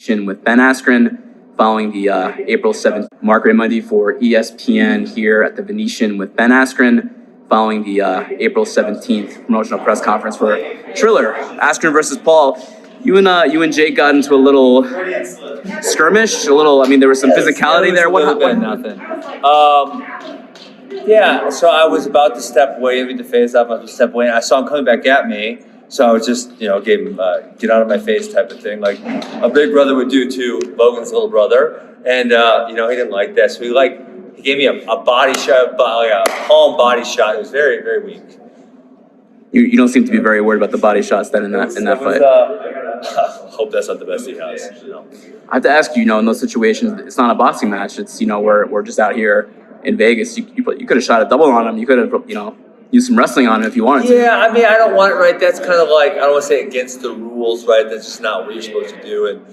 with Ben Askeren following the April 7th Mark Raimondi for ESPN here at the Venetian with Ben Askeren following the April 17th promotional press conference for Triller. Askeren versus Paul. You and Jake got into a little skirmish, I mean, there was some physicality there. What happened? Nothing. Yeah, so I was about to step away, beat the face off, I was about to step away, and I saw him coming back at me. So I was just, gave him get out of my face type of thing, like a big brother would do to Logan's little brother. And, he didn't like that. So he gave me a body shot, like a palm body shot. It was very, very weak. You don't seem to be very worried about the body shots then in that fight. I hope that's not the best he has. I have to ask you, in those situations, it's not a boxing match. It's, we're just out here in Vegas. You could have shot a double on him. You could have, use some wrestling on it if you wanted to. Yeah, I mean, I don't want it, right? That's kind of like, I don't want to say against the rules, right? That's just not what you're supposed to do in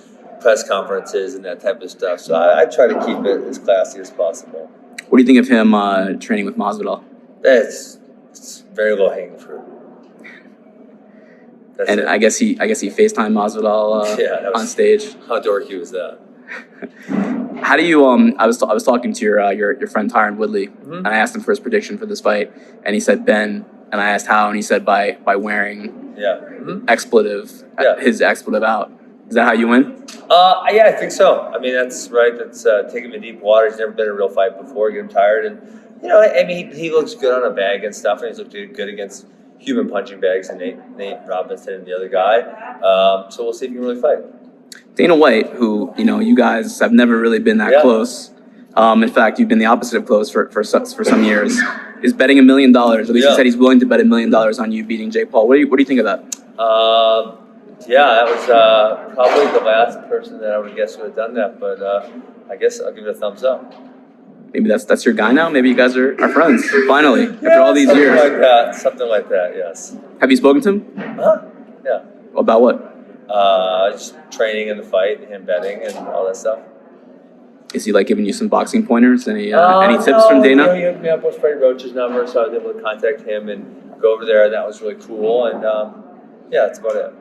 press conferences and that type of stuff. So I try to keep it as classy as possible. What do you think of him training with Masvidal? It's very low hanging fruit. And I guess he FaceTimed Masvidal on stage. How dorky was that? How do you I was talking to your friend Tyron Woodley, and I asked him for his prediction for this fight, and he said Ben, and I asked how, and he said by wearing expletive, his expletive out. Is that how you win? Yeah, I think so. I mean, that's right. That's take him in deep water. He's never been in a real fight before. Get him tired, and I mean, he looks good on a bag and stuff, and he's looked good against human punching bags and Nate Robinson and the other guy. So we'll see if he can really fight. Dana White, who, you guys have never really been that close. In fact, you've been the opposite of close for some years, is betting $1 million. At least he said he's willing to bet $1 million on you beating Jake Paul. What do you think of that? That was probably the last person that I would guess would have done that, but I guess I'll give it a thumbs up. Maybe that's your guy now? Maybe you guys are friends, finally, after all these years. Something like that, yes. Have you spoken to him? Yeah. About what? Just training in the fight, him betting and all that stuff. Is he giving you some boxing pointers? Any tips from Dana? He hooked me up with Freddie Roach's number, so I was able to contact him and go over there, and that was really cool. And that's about it.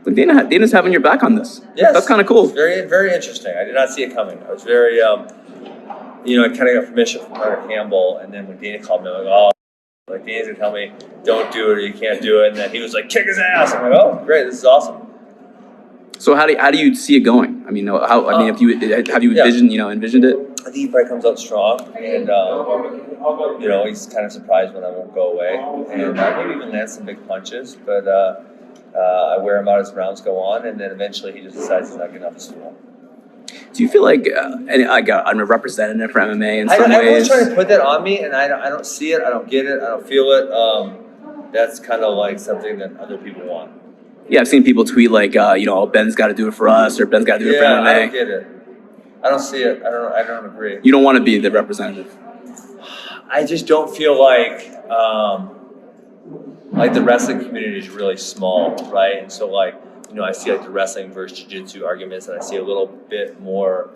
Look, Dana's having your back on this. Yes, that's kind of cool. It's very, very interesting. I did not see it coming. I was very, I kind of got permission from Hunter Campbell, and then when Dana called me, I'm like, Dana's gonna tell me, don't do it or you can't do it, and then he was like, kick his ass. I'm like, oh, great, this is awesome. So how do you see it going? I mean, have you envisioned it? I think he probably comes out strong, and he's kind of surprised when I won't go away, and maybe even land some big punches. But I wear him out as rounds go on, and then eventually he just decides he's not good enough to swallow. Do you feel like I'm a representative for MMA in some ways? Everyone's trying to put that on me, and I don't see it, I don't get it, I don't feel it. That's kind of like something that other people want. Yeah, I've seen people tweet Ben's got to do it for us, or Ben's got to do it for MMA. I don't get it. I don't see it. I don't agree. You don't want to be the representative. I just don't feel like the wrestling community is really small, right? And so I see the wrestling versus jiu-jitsu arguments, and I see a little bit more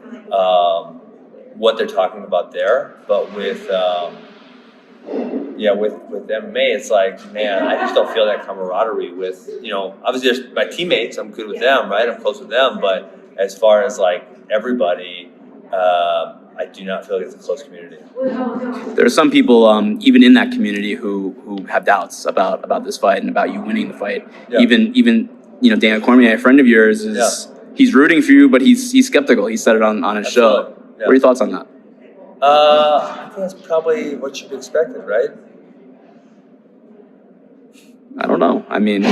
what they're talking about there. But with MMA, it's man, I just don't feel that camaraderie with, obviously there's my teammates, I'm good with them, right? I'm close with them, but as far as everybody, I do not feel like it's a close community. There are some people, even in that community, who have doubts about this fight and about you winning the fight. Yeah. Even Dana Cormier, a friend of yours, he's rooting for you, but he's skeptical. He said it on his show. Yeah. What are your thoughts on that? I think that's probably what should be expected, right? I don't know. I mean,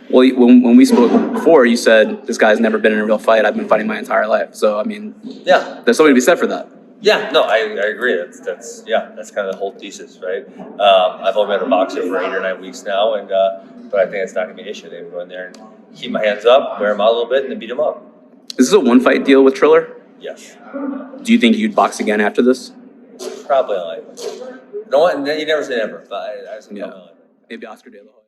when we spoke before, you said this guy's never been in a real fight. I've been fighting my entire life. So, I mean, there's something to be said for that. Yeah, no, I agree. That's kind of the whole thesis, right? I've only been a boxer for 8 or 9 weeks now, and but I think it's not going to be an issue. They can go in there and keep my hands up, wear them out a little bit, and then beat them up. Is this a one-fight deal with Triller? Yes. Do you think you'd box again after this? Probably unlikely. You never say never, but I just think probably unlikely. Maybe Oscar De La Hoya.